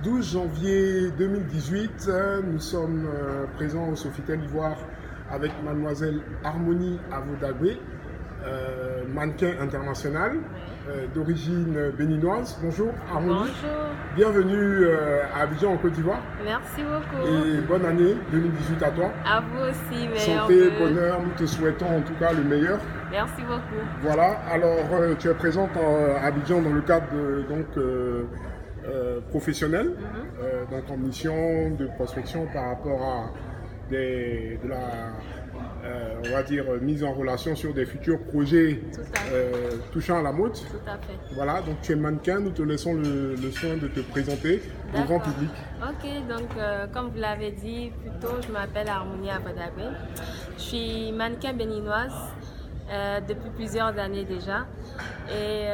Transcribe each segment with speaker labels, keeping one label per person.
Speaker 1: 12 janvier 2018, nous sommes présents au Sofitel Ivoire avec mademoiselle Harmonie Avodagbe, mannequin international d'origine béninoise. Bonjour Harmonie.
Speaker 2: Bonjour.
Speaker 1: Bienvenue à Abidjan en Côte d'Ivoire.
Speaker 2: Merci beaucoup.
Speaker 1: Et bonne année 2018 à toi.
Speaker 2: À vous aussi, meilleur
Speaker 1: Santé,
Speaker 2: vœu.
Speaker 1: bonheur, nous te souhaitons en tout cas le meilleur.
Speaker 2: Merci beaucoup.
Speaker 1: Voilà, alors tu es présente à Abidjan dans le cadre professionnel, donc en mission de prospection par rapport à on va dire, mise en relation sur des futurs projets touchant à la mode.
Speaker 2: Tout à fait.
Speaker 1: Voilà, donc tu es mannequin, nous te laissons le soin de te présenter au grand public.
Speaker 2: Ok, donc comme vous l'avez dit plus tôt, je m'appelle Harmonie Avodagbe. Je suis mannequin béninoise depuis plusieurs années déjà. Et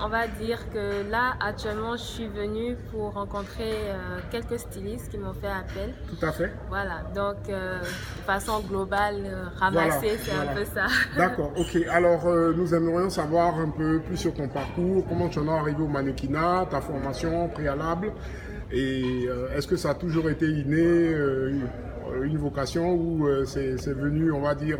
Speaker 2: on va dire que là, actuellement, je suis venue pour rencontrer quelques stylistes qui m'ont fait appel.
Speaker 1: Tout à fait.
Speaker 2: Voilà, donc de façon globale, ramasser, c'est un peu ça.
Speaker 1: D'accord, ok. Alors, nous aimerions savoir un peu plus sur ton parcours, comment tu en es arrivé au mannequinat, ta formation préalable, et est-ce que ça a toujours été inné, une vocation, ou c'est venu, on va dire,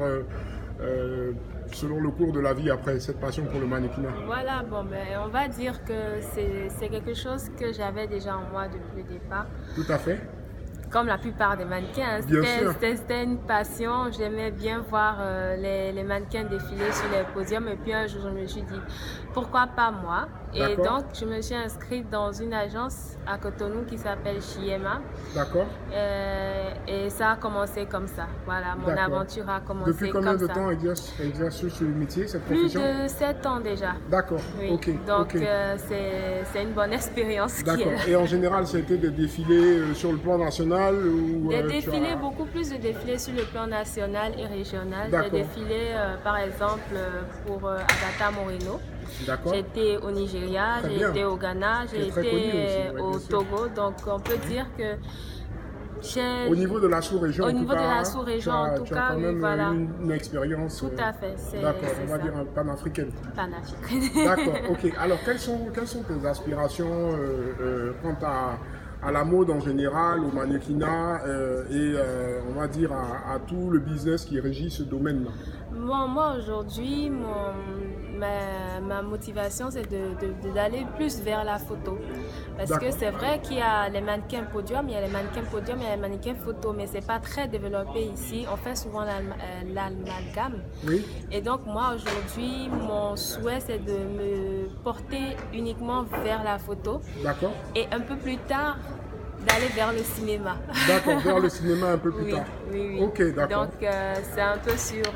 Speaker 1: selon le cours de la vie après, cette passion pour le mannequinat?
Speaker 2: Voilà, bon, ben, on va dire que c'est quelque chose que j'avais déjà en moi depuis le départ.
Speaker 1: Tout à fait.
Speaker 2: Comme la plupart des mannequins, c'était une passion. J'aimais bien voir les mannequins défiler sur les podiums. Et puis un jour, je me suis dit, pourquoi pas moi? Et donc, je me suis inscrite dans une agence à Cotonou qui s'appelle Chiema.
Speaker 1: D'accord.
Speaker 2: Et ça a commencé comme ça. Voilà, mon aventure a commencé comme ça.
Speaker 1: Depuis combien de temps exerces-tu ce métier, cette profession?
Speaker 2: Plus de 7 ans déjà.
Speaker 1: D'accord,
Speaker 2: oui.
Speaker 1: ok.
Speaker 2: Donc, c'est une bonne expérience.
Speaker 1: D'accord. Et en général, c'était des défilés sur le plan national ou,
Speaker 2: des défilés, beaucoup plus de défilés sur le plan national et régional. Des défilés, par exemple, pour Agatha Moreno. J'ai été au Nigeria, j'ai été au Ghana, j'ai été au Togo. Donc, on peut dire que
Speaker 1: au niveau de la sous-région,
Speaker 2: en tout cas,
Speaker 1: quand même
Speaker 2: voilà.
Speaker 1: une expérience.
Speaker 2: Tout à fait.
Speaker 1: D'accord, on va dire panafricaine.
Speaker 2: Panafricaine.
Speaker 1: D'accord, ok. Alors, quelles sont tes aspirations quant à la mode en général, au mannequinat et on va dire à tout le business qui régit ce domaine-là?
Speaker 2: Moi aujourd'hui, ma motivation c'est d'aller plus vers la photo. Parce que c'est vrai qu'il y a les mannequins podium, il y a les mannequins podium, il y a les mannequins photo, mais c'est pas très développé ici. On fait souvent l'amalgame.
Speaker 1: Oui.
Speaker 2: Et donc moi aujourd'hui, mon souhait c'est de me porter uniquement vers la photo.
Speaker 1: D'accord.
Speaker 2: Et un peu plus tard, d'aller vers le cinéma.
Speaker 1: D'accord, vers le cinéma un peu plus tard.
Speaker 2: Oui.
Speaker 1: Ok, d'accord.
Speaker 2: Donc c'est un peu sur